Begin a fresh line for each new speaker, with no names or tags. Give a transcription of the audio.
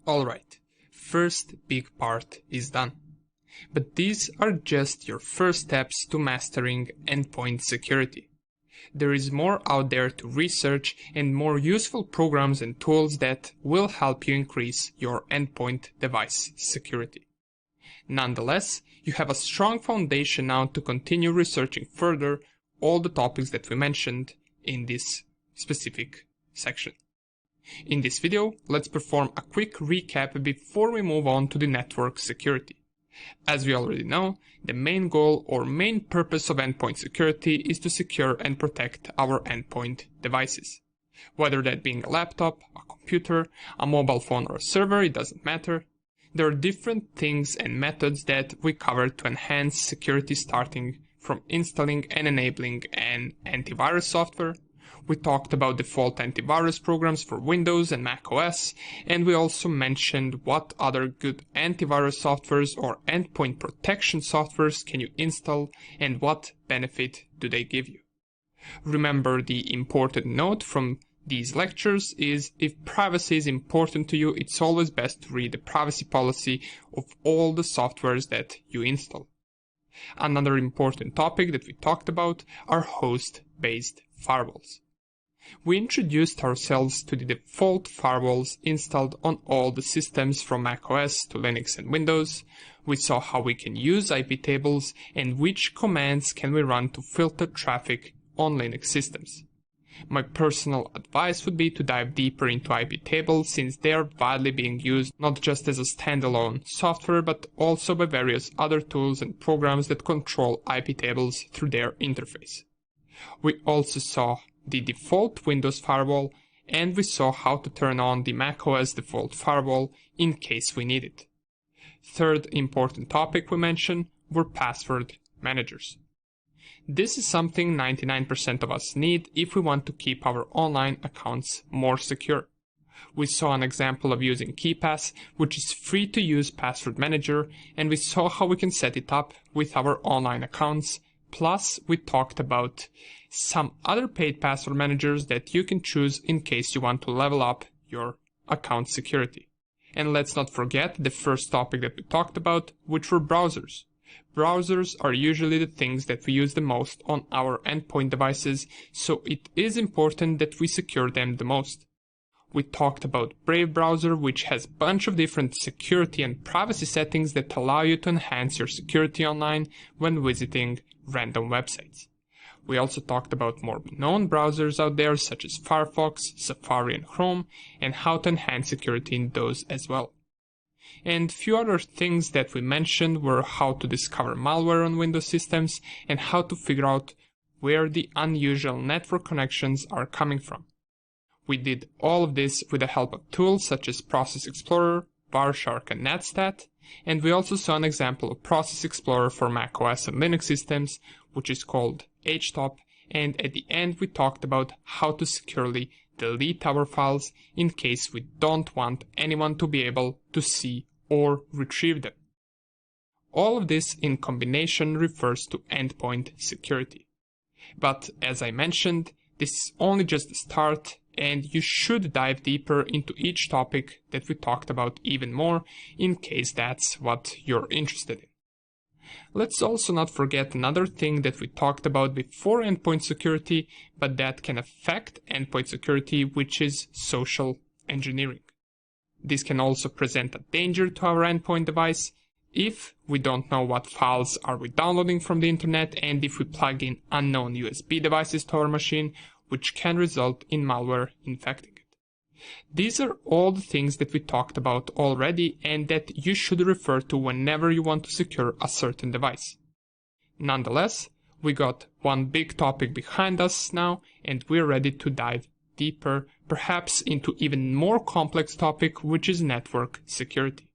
Alright, first big part is done. But these are just your first steps to mastering endpoint security. There is more out there to research and more useful programs and tools that will help you increase your endpoint device security. Nonetheless, you have a strong foundation now to continue researching further all the topics that we mentioned in this specific section. In this video, let's perform a quick recap before we move on to the network security. As we already know, the main goal or main purpose of endpoint security is to secure and protect our endpoint devices. Whether that being a laptop, a computer, a mobile phone or a server, it doesn't matter. There are different things and methods that we cover to enhance security, starting from installing and enabling an antivirus software. We talked about default antivirus programs for Windows and Mac OS, and we also mentioned what other good antivirus softwares or endpoint protection softwares can you install and what benefit do they give you. Remember, the important note from these lectures is if privacy is important to you, it's always best to read the privacy policy of all the softwares that you install. Another important topic that we talked about are host-based firewalls. We introduced ourselves to the default firewalls installed on all the systems from macOS to Linux and Windows. We saw how we can use IP tables and which commands can we run to filter traffic on Linux systems. My personal advice would be to dive deeper into IP tables since they are widely being used not just as a standalone software but also by various other tools and programs that control IP tables through their interface. We also saw the default Windows firewall, and we saw how to turn on the macOS default firewall in case we need it. Third important topic we mentioned were password managers. This is something 99% of us need if we want to keep our online accounts more secure. We saw an example of using KeePass, which is free to use password manager, and we saw how we can set it up with our online accounts. Plus, we talked about some other paid password managers that you can choose in case you want to level up your account security. And let's not forget the first topic that we talked about, which were browsers. Browsers are usually the things that we use the most on our endpoint devices, so it is important that we secure them the most. We talked about Brave browser, which has a bunch of different security and privacy settings that allow you to enhance your security online when visiting random websites. We also talked about more known browsers out there such as Firefox, Safari and Chrome, and how to enhance security in those as well. And few other things that we mentioned were how to discover malware on Windows systems and how to figure out where the unusual network connections are coming from. We did all of this with the help of tools such as Process Explorer, Wireshark and Netstat, and we also saw an example of Process Explorer for macOS and Linux systems, which is called HTOP, and at the end we talked about how to securely delete our files in case we don't want anyone to be able to see or retrieve them. All of this in combination refers to endpoint security. But as I mentioned, this is only just the start, and you should dive deeper into each topic that we talked about even more in case that's what you're interested in. Let's also not forget another thing that we talked about before endpoint security, but that can affect endpoint security, which is social engineering. This can also present a danger to our endpoint device if we don't know what files are we downloading from the internet and if we plug in unknown USB devices to our machine, which can result in malware infecting it. These are all the things that we talked about already and that you should refer to whenever you want to secure a certain device. Nonetheless, we got one big topic behind us now and we're ready to dive deeper, perhaps into even more complex topic, which is network security.